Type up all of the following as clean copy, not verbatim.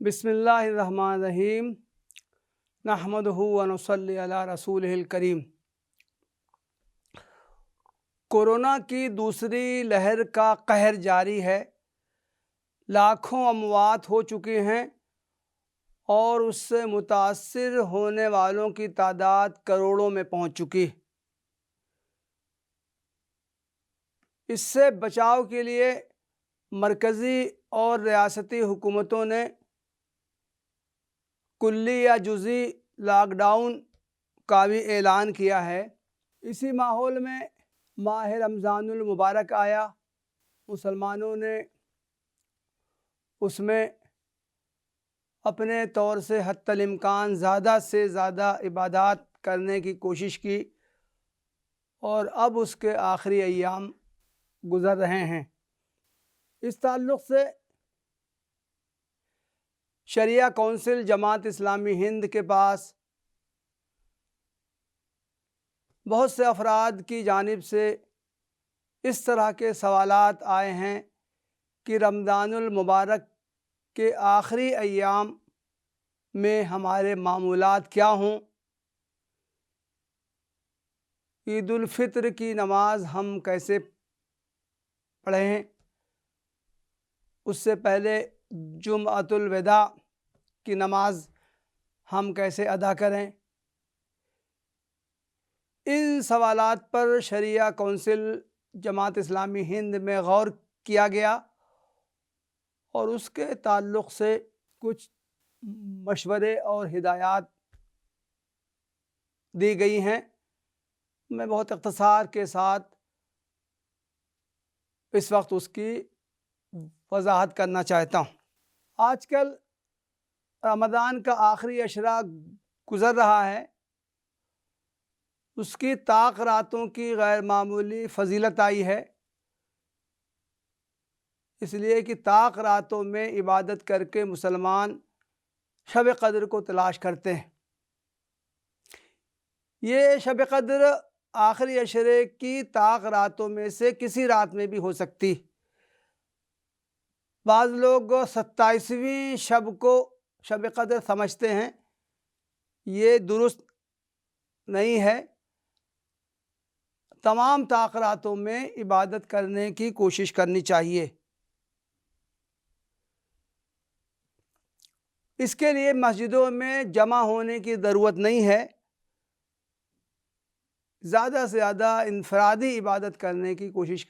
بسم اللہ الرحمن الرحیم نحمدہ و نصلی علی رسولہ الکریم۔ کورونا کی دوسری لہر کا قہر جاری ہے، لاکھوں اموات ہو چکے ہیں اور اس سے متاثر ہونے والوں کی تعداد کروڑوں میں پہنچ چکی۔ اس سے بچاؤ کے لیے مرکزی اور ریاستی حکومتوں نے کلی یا جزئی لاک ڈاؤن کا بھی اعلان کیا ہے۔ اسی ماحول میں ماہ رمضان المبارک آیا، مسلمانوں نے اس میں اپنے طور سے حتی الامکان زیادہ سے زیادہ عبادات کرنے کی کوشش کی اور اب اس کے آخری ایام گزر رہے ہیں۔ اس تعلق سے شریعہ کونسل جماعت اسلامی ہند کے پاس بہت سے افراد کی جانب سے اس طرح کے سوالات آئے ہیں کہ رمضان المبارک کے آخری ایام میں ہمارے معمولات کیا ہوں، عید الفطر کی نماز ہم کیسے پڑھیں، اس سے پہلے جمعۃ الوداع کی نماز ہم کیسے ادا کریں۔ ان سوالات پر شریعہ کونسل جماعت اسلامی ہند میں غور کیا گیا اور اس کے تعلق سے کچھ مشورے اور ہدایات دی گئی ہیں۔ میں بہت اختصار کے ساتھ اس وقت اس کی وضاحت کرنا چاہتا ہوں۔ آج کل رمضان کا آخری عشرہ گزر رہا ہے، اس کی طاق راتوں کی غیر معمولی فضیلت آئی ہے، اس لیے کہ طاق راتوں میں عبادت کر کے مسلمان شب قدر کو تلاش کرتے ہیں۔ یہ شب قدر آخری عشرے کی طاق راتوں میں سے کسی رات میں بھی ہو سکتی۔ بعض لوگ 27ویں شب کو شب قدر سمجھتے ہیں، یہ درست نہیں ہے۔ تمام طاق راتوں میں عبادت کرنے کی کوشش کرنی چاہیے۔ اس کے لیے مسجدوں میں جمع ہونے کی ضرورت نہیں ہے، زیادہ سے زیادہ انفرادی عبادت کرنے کی کوشش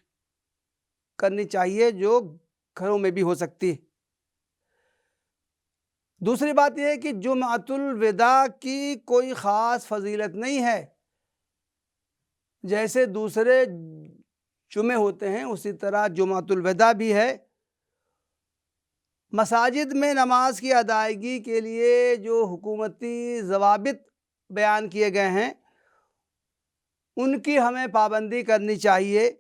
کرنی چاہیے جو گھروں میں بھی ہو سکتی۔ دوسری بات یہ ہے کہ جمعۃ الوداع کی کوئی خاص فضیلت نہیں ہے، جیسے دوسرے جمعے ہوتے ہیں اسی طرح جمعۃ الوداع بھی ہے۔ مساجد میں نماز کی ادائیگی کے لیے جو حکومتی ضوابط بیان کیے گئے ہیں ان کی ہمیں پابندی کرنی چاہیے۔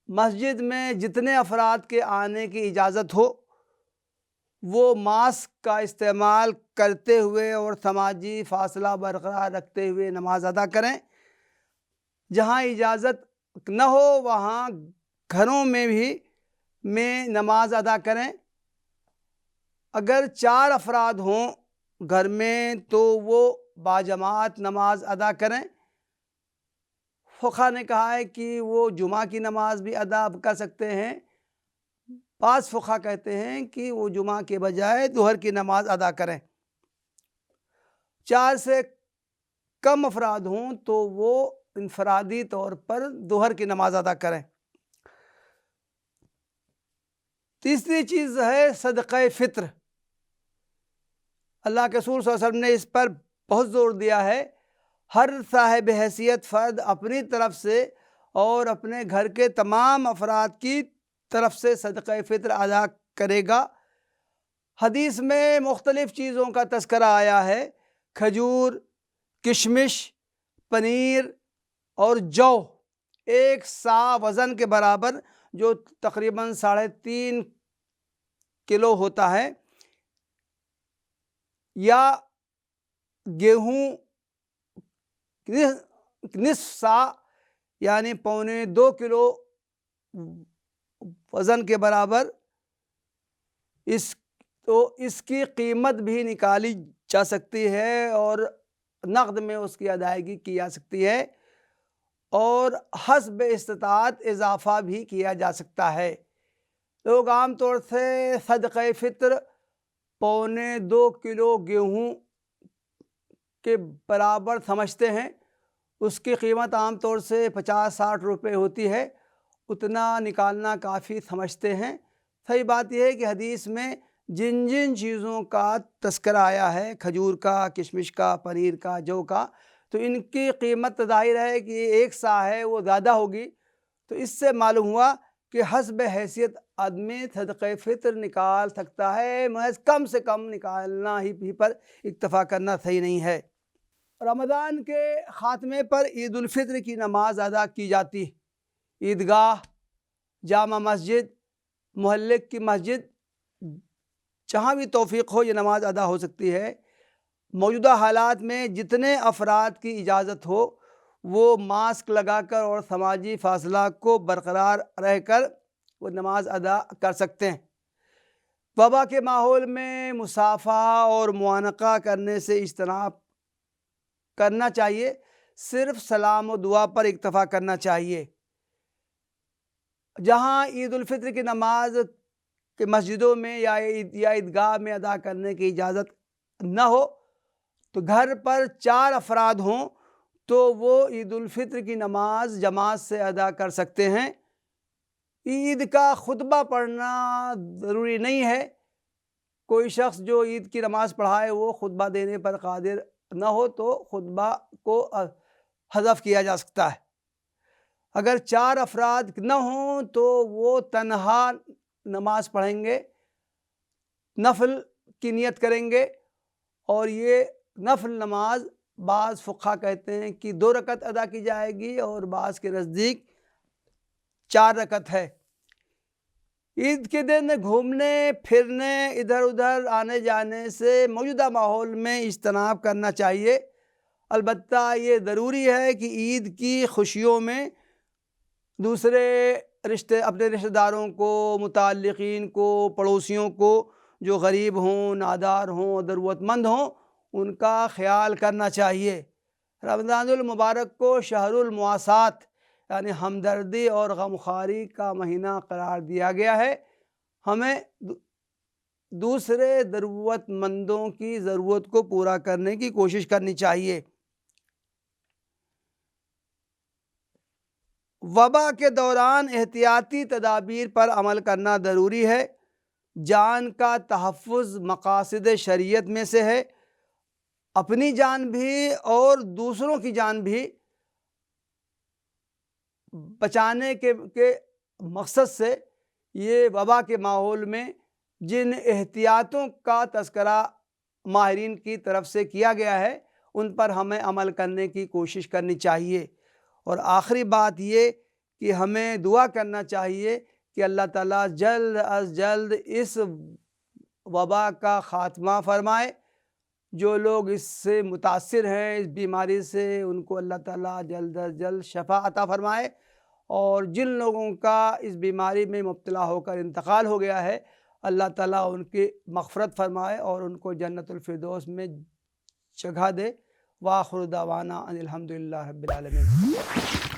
مسجد میں جتنے افراد کے آنے کی اجازت ہو وہ ماسک کا استعمال کرتے ہوئے اور سماجی فاصلہ برقرار رکھتے ہوئے نماز ادا کریں۔ جہاں اجازت نہ ہو وہاں گھروں میں بھی نماز ادا کریں۔ اگر 4 افراد ہوں گھر میں تو وہ باجماعت نماز ادا کریں۔ فقہا نے کہا ہے کہ وہ جمعہ کی نماز بھی ادا کر سکتے ہیں، بعض فقہا کہتے ہیں کہ وہ جمعہ کے بجائے ظہر کی نماز ادا کریں۔ 4 سے کم افراد ہوں تو وہ انفرادی طور پر ظہر کی نماز ادا کریں۔ تیسری چیز ہے صدقہ فطر۔ اللہ کے رسول صلی اللہ علیہ وسلم نے اس پر بہت زور دیا ہے۔ ہر صاحب حیثیت فرد اپنی طرف سے اور اپنے گھر کے تمام افراد کی طرف سے صدقہ فطر ادا کرے گا۔ حدیث میں مختلف چیزوں کا تذکرہ آیا ہے، کھجور، کشمش، پنیر اور جو 1 صاع وزن کے برابر جو تقریباً 3.5 کلو ہوتا ہے، یا گیہوں نصف صاع یعنی 1.25 کلو وزن کے برابر، اس تو اس کی قیمت بھی نکالی جا سکتی ہے اور نقد میں اس کی ادائیگی کی جا سکتی ہے، اور حسب استطاعت اضافہ بھی کیا جا سکتا ہے۔ لوگ عام طور سے صدقہ فطر 1.25 کلو گیہوں کے برابر سمجھتے ہیں۔ اس کی قیمت عام طور سے 50-60 روپے ہوتی ہے، اتنا نکالنا کافی سمجھتے ہیں۔ صحیح بات یہ ہے کہ حدیث میں جن جن چیزوں کا تذکرہ آیا ہے، کھجور کا، کشمش کا، پنیر کا، جو کا، تو ان کی قیمت ظاہر ہے کہ ایک سا ہے وہ زیادہ ہوگی۔ تو اس سے معلوم ہوا کہ حسب حیثیت آدمی صدقہ فطر نکال سکتا ہے، محض کم سے کم نکالنا ہی پر اکتفا کرنا صحیح نہیں ہے۔ رمضان کے خاتمے پر عید الفطر کی نماز ادا کی جاتی ہے۔ عیدگاہ، جامع مسجد، محلے کی مسجد، جہاں بھی توفیق ہو یہ نماز ادا ہو سکتی ہے۔ موجودہ حالات میں جتنے افراد کی اجازت ہو وہ ماسک لگا کر اور سماجی فاصلہ کو برقرار رہ کر وہ نماز ادا کر سکتے ہیں۔ وبا کے ماحول میں مصافحہ اور معانقہ کرنے سے اجتناب کرنا چاہیے، صرف سلام و دعا پر اکتفا کرنا چاہیے۔ جہاں عید الفطر کی نماز کہ مسجدوں میں یا عیدگاہ میں ادا کرنے کی اجازت نہ ہو تو گھر پر 4 افراد ہوں تو وہ عید الفطر کی نماز جماعت سے ادا کر سکتے ہیں۔ عید کا خطبہ پڑھنا ضروری نہیں ہے۔ کوئی شخص جو عید کی نماز پڑھائے وہ خطبہ دینے پر قادر نہ ہو تو خطبہ کو حذف کیا جا سکتا ہے۔ اگر 4 افراد نہ ہوں تو وہ تنہا نماز پڑھیں گے، نفل کی نیت کریں گے، اور یہ نفل نماز بعض فقہا کہتے ہیں کہ 2 رکعت ادا کی جائے گی اور بعض کے نزدیک 4 رکعت ہے۔ عید کے دن گھومنے پھرنے، ادھر ادھر آنے جانے سے موجودہ ماحول میں اجتناب کرنا چاہیے۔ البتہ یہ ضروری ہے کہ عید کی خوشیوں میں دوسرے اپنے رشتہ داروں کو، متعلقین کو، پڑوسیوں کو جو غریب ہوں، نادار ہوں، ضرورت مند ہوں، ان کا خیال کرنا چاہیے۔ رمضان المبارک کو شہر المواسات یعنی ہمدردی اور غمخواری کا مہینہ قرار دیا گیا ہے۔ ہمیں دوسرے ضرورت مندوں کی ضرورت کو پورا کرنے کی کوشش کرنی چاہیے۔ وبا کے دوران احتیاطی تدابیر پر عمل کرنا ضروری ہے۔ جان کا تحفظ مقاصد شریعت میں سے ہے۔ اپنی جان بھی اور دوسروں کی جان بھی بچانے کے مقصد سے یہ وبا کے ماحول میں جن احتیاطوں کا تذکرہ ماہرین کی طرف سے کیا گیا ہے ان پر ہمیں عمل کرنے کی کوشش کرنی چاہیے۔ اور آخری بات یہ کہ ہمیں دعا کرنا چاہیے کہ اللہ تعالیٰ جلد از جلد اس وبا کا خاتمہ فرمائے۔ جو لوگ اس سے متاثر ہیں، اس بیماری سے، ان کو اللہ تعالیٰ جلد از جلد شفا عطا فرمائے، اور جن لوگوں کا اس بیماری میں مبتلا ہو کر انتقال ہو گیا ہے اللہ تعالیٰ ان کی مغفرت فرمائے اور ان کو جنت الفردوس میں جگہ دے۔ وآخر دعوانا ان الحمد للہ رب العالمین۔